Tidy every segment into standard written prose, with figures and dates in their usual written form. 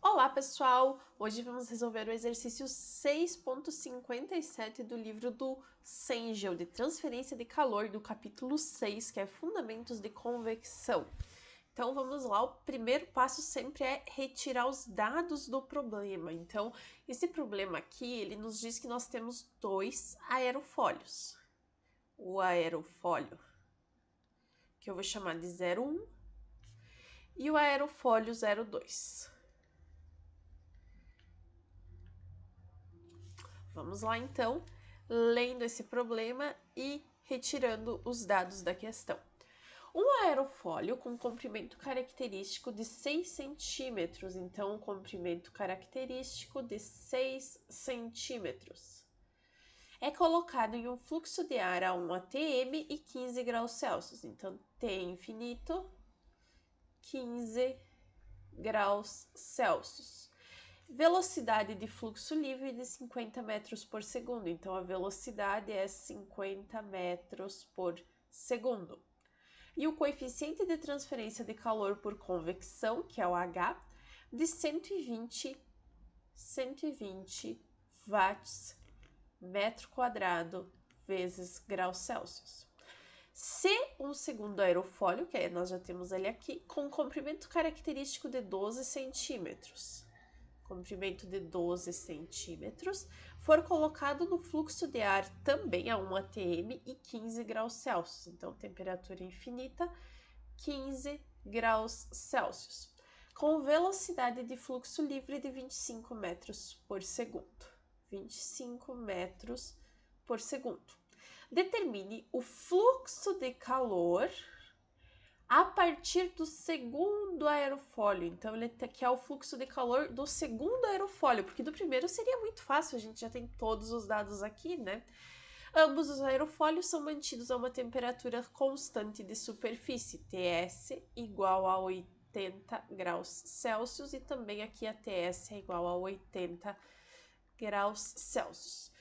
Olá, pessoal! Hoje vamos resolver o exercício 6.57 do livro do Sengel, de transferência de calor, do capítulo 6, que é Fundamentos de Convecção. Então, vamos lá. O primeiro passo sempre é retirar os dados do problema. Então, esse problema aqui, ele nos diz que nós temos dois aerofólios. O aerofólio, que eu vou chamar de 01, e o aerofólio 02. Vamos lá, então, lendo esse problema e retirando os dados da questão. Um aerofólio com comprimento característico de 6 centímetros, então um comprimento característico de 6 centímetros, é colocado em um fluxo de ar a 1 atm e 15 graus Celsius. Então, T infinito, 15 graus Celsius. Velocidade de fluxo livre de 50 metros por segundo. Então, a velocidade é 50 metros por segundo. E o coeficiente de transferência de calor por convecção, que é o H, de 120 watts metro quadrado vezes graus Celsius. Se um segundo aerofólio, que nós já temos ele aqui, com comprimento característico de 12 centímetros, comprimento de 12 centímetros, for colocado no fluxo de ar também a 1 atm e 15 graus Celsius. Então, temperatura infinita, 15 graus Celsius, com velocidade de fluxo livre de 25 metros por segundo. 25 metros por segundo. Determine o fluxo de calor a partir do segundo aerofólio. Então, ele quer o fluxo de calor do segundo aerofólio, porque do primeiro seria muito fácil, a gente já tem todos os dados aqui, né? Ambos os aerofólios são mantidos a uma temperatura constante de superfície, TS igual a 80 graus Celsius, e também aqui a TS é igual a 80 graus Celsius.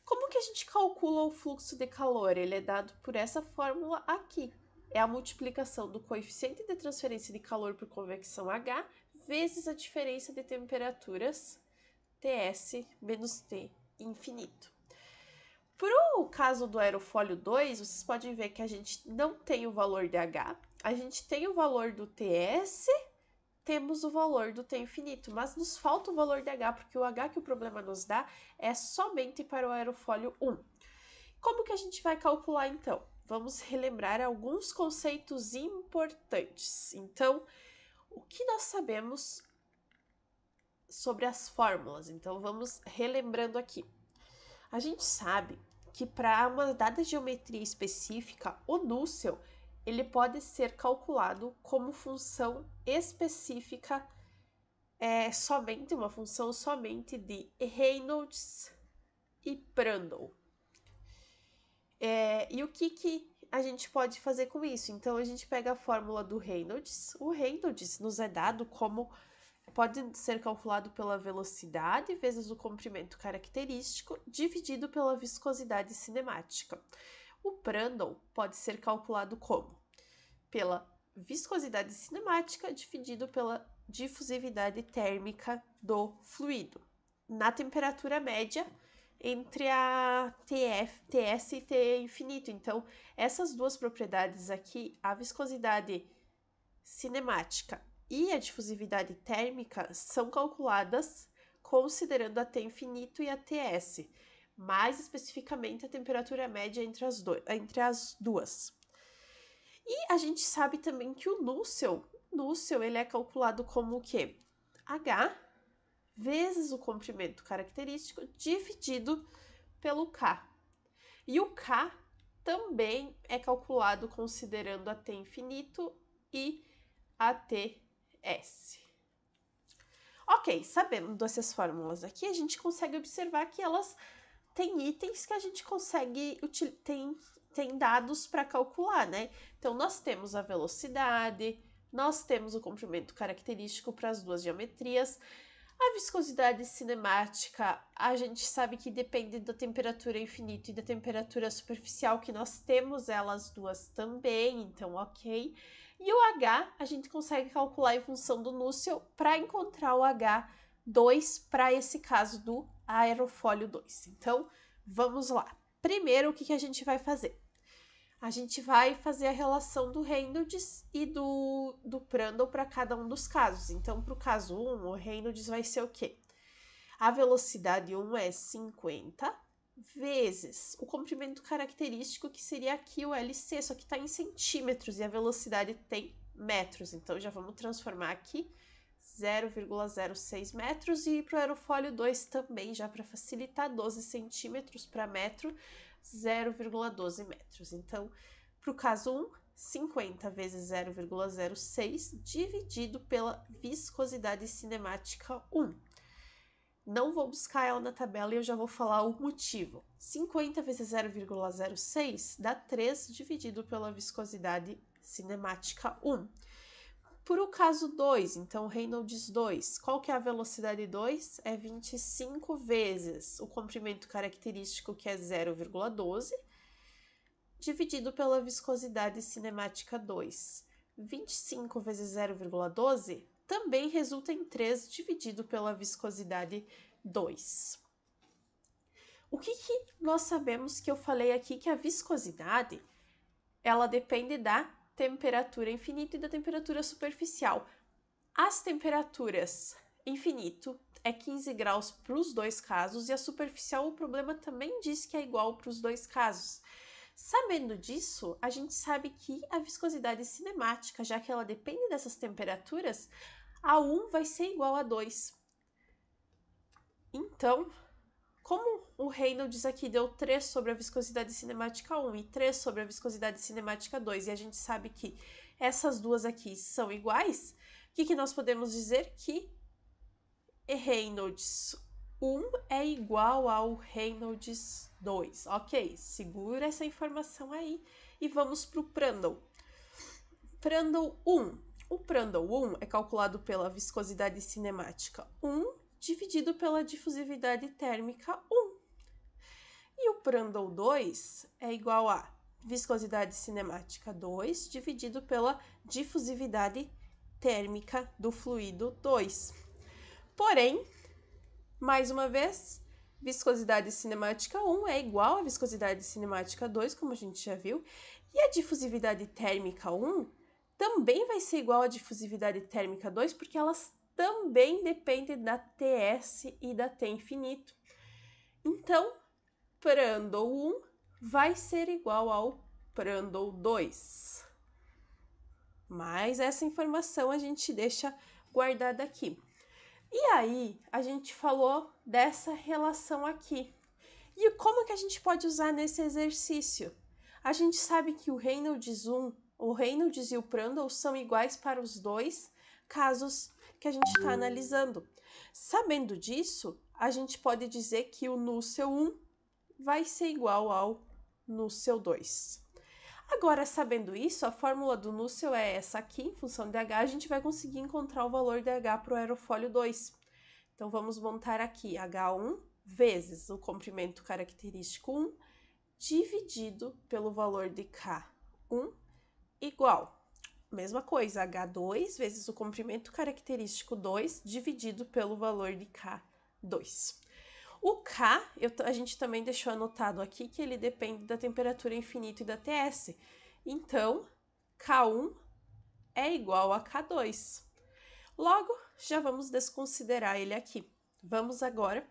Como que a gente calcula o fluxo de calor? Ele é dado por essa fórmula aqui. É a multiplicação do coeficiente de transferência de calor por convecção H vezes a diferença de temperaturas TS menos T infinito. Para o caso do aerofólio 2, vocês podem ver que a gente não tem o valor de H, a gente tem o valor do TS, temos o valor do T infinito, mas nos falta o valor de H, porque o H que o problema nos dá é somente para o aerofólio 1. Como que a gente vai calcular, então? Vamos relembrar alguns conceitos importantes. Então, o que nós sabemos sobre as fórmulas? Então, vamos relembrando aqui. A gente sabe que para uma dada geometria específica, o núcleo ele pode ser calculado como função específica, somente uma função somente de Reynolds e Prandtl. E o que a gente pode fazer com isso? Então, a gente pega a fórmula do Reynolds. O Reynolds nos é dado como pode ser calculado pela velocidade vezes o comprimento característico dividido pela viscosidade cinemática. O Prandtl pode ser calculado como? Pela viscosidade cinemática dividido pela difusividade térmica do fluido, na temperatura média entre a TS e T infinito. Então, essas duas propriedades aqui, a viscosidade cinemática e a difusividade térmica, são calculadas considerando a T infinito e a TS, mais especificamente a temperatura média entre as duas. E a gente sabe também que o núcleo ele é calculado como o quê? H vezes o comprimento característico dividido pelo K. E o K também é calculado considerando a T infinito e a TS. Ok, sabendo dessas fórmulas aqui, a gente consegue observar que elas têm itens que a gente consegue, tem dados para calcular, né? Então, nós temos a velocidade, nós temos o comprimento característico para as duas geometrias. A viscosidade cinemática, a gente sabe que depende da temperatura infinita e da temperatura superficial, que nós temos elas duas também, então ok. E o H a gente consegue calcular em função do núcleo para encontrar o H2 para esse caso do aerofólio 2. Então, vamos lá. Primeiro, o que a gente vai fazer? A gente vai fazer a relação do Reynolds e do Prandtl para cada um dos casos. Então, para o caso 1, o Reynolds vai ser o quê? A velocidade 1 é 50 vezes o comprimento característico, que seria aqui o LC, só que está em centímetros e a velocidade tem metros. Então, já vamos transformar aqui 0,06 metros e para o aerofólio 2 também, já para facilitar, 12 centímetros para metro, 0,12 metros. Então, para o caso 1, 50 vezes 0,06 dividido pela viscosidade cinemática 1. Não vou buscar ela na tabela e eu já vou falar o motivo. 50 vezes 0,06 dá 3 dividido pela viscosidade cinemática 1. Por o caso 2, então Reynolds 2, qual que é a velocidade 2? É 25 vezes o comprimento característico, que é 0,12, dividido pela viscosidade cinemática 2. 25 vezes 0,12 também resulta em 3 dividido pela viscosidade 2. O que nós sabemos que eu falei aqui? Que a viscosidade, ela depende da temperatura infinita e da temperatura superficial. As temperaturas infinito é 15 graus para os dois casos e a superficial, o problema também diz que é igual para os dois casos. Sabendo disso, a gente sabe que a viscosidade cinemática, já que ela depende dessas temperaturas, a 1 vai ser igual a 2. Então, como o Reynolds aqui deu 3 sobre a viscosidade cinemática 1 e 3 sobre a viscosidade cinemática 2, e a gente sabe que essas duas aqui são iguais, o que nós podemos dizer? Que Reynolds 1 é igual ao Reynolds 2. Ok, segura essa informação aí e vamos para o Prandtl. Prandtl 1. O Prandtl 1 é calculado pela viscosidade cinemática 1 dividido pela difusividade térmica 1. E o Prandtl 2 é igual a viscosidade cinemática 2 dividido pela difusividade térmica do fluido 2. Porém, mais uma vez, viscosidade cinemática 1 é igual a viscosidade cinemática 2, como a gente já viu, e a difusividade térmica 1 também vai ser igual à difusividade térmica 2, porque elas também dependem da TS e da T infinito. Então, Prandtl 1 vai ser igual ao Prandtl 2. Mas essa informação a gente deixa guardada aqui. E aí, a gente falou dessa relação aqui. E como que a gente pode usar nesse exercício? A gente sabe que o Reynolds e o Prandtl são iguais para os dois casos que a gente está analisando. Sabendo disso, a gente pode dizer que o núcleo 1 vai ser igual ao núcleo 2. Agora, sabendo isso, a fórmula do núcleo é essa aqui, em função de H, a gente vai conseguir encontrar o valor de H para o aerofólio 2. Então, vamos montar aqui H1 vezes o comprimento característico 1 dividido pelo valor de K1 igual. Mesma coisa, H2 vezes o comprimento característico 2 dividido pelo valor de K2. O K, a gente também deixou anotado aqui que ele depende da temperatura infinita e da TS. Então, K1 é igual a K2. Logo, já vamos desconsiderar ele aqui. Vamos agora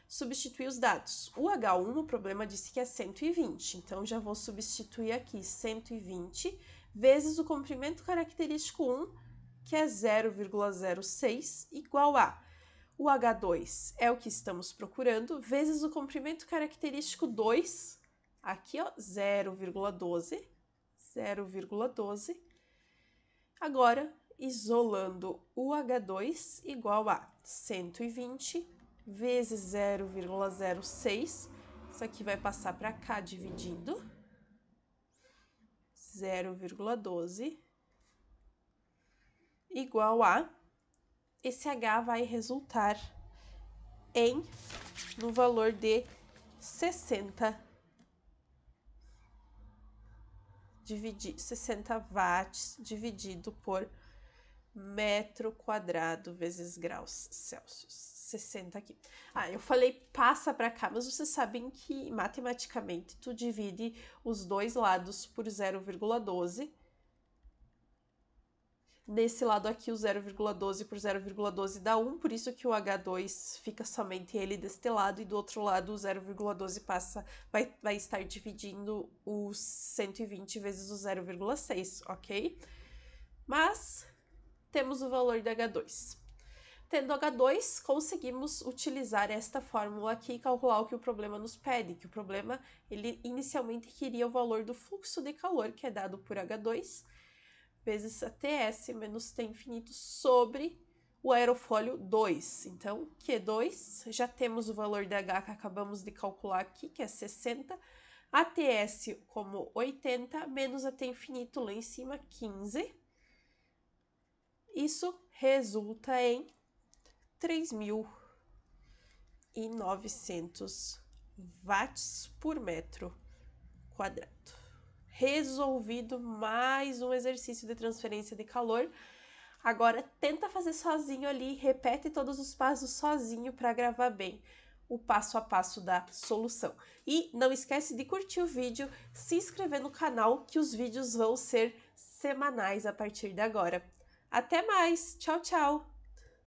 substituir os dados. O H1, o problema disse que é 120, então já vou substituir aqui 120 vezes o comprimento característico 1, que é 0,06, igual a o H2 é o que estamos procurando, vezes o comprimento característico 2, aqui ó, 0,12, 0,12. Agora, isolando o H2 igual a 120 vezes 0,06, isso aqui vai passar para cá dividindo, 0,12 igual a, esse H vai resultar no valor de 60 60 watts dividido por metro quadrado vezes graus Celsius. 60 aqui. Ah, eu falei passa para cá, mas vocês sabem que matematicamente tu divide os dois lados por 0,12. Nesse lado aqui, o 0,12 por 0,12 dá 1, por isso que o H2 fica somente ele deste lado, e do outro lado o 0,12 vai estar dividindo os 120 vezes o 0,6, ok? Mas temos o valor de H2. Tendo H2, conseguimos utilizar esta fórmula aqui e calcular o que o problema nos pede, que o problema, ele inicialmente queria o valor do fluxo de calor, que é dado por H2, vezes a TS menos T infinito sobre o aerofólio 2. Então, Q2, já temos o valor de H que acabamos de calcular aqui, que é 60, a TS como 80, menos a T infinito lá em cima, 15. Isso resulta em 3.900 watts por metro quadrado. Resolvido mais um exercício de transferência de calor. Agora tenta fazer sozinho ali, repete todos os passos sozinho para gravar bem o passo a passo da solução. E não esquece de curtir o vídeo, se inscrever no canal, que os vídeos vão ser semanais a partir de agora. Até mais! Tchau, tchau!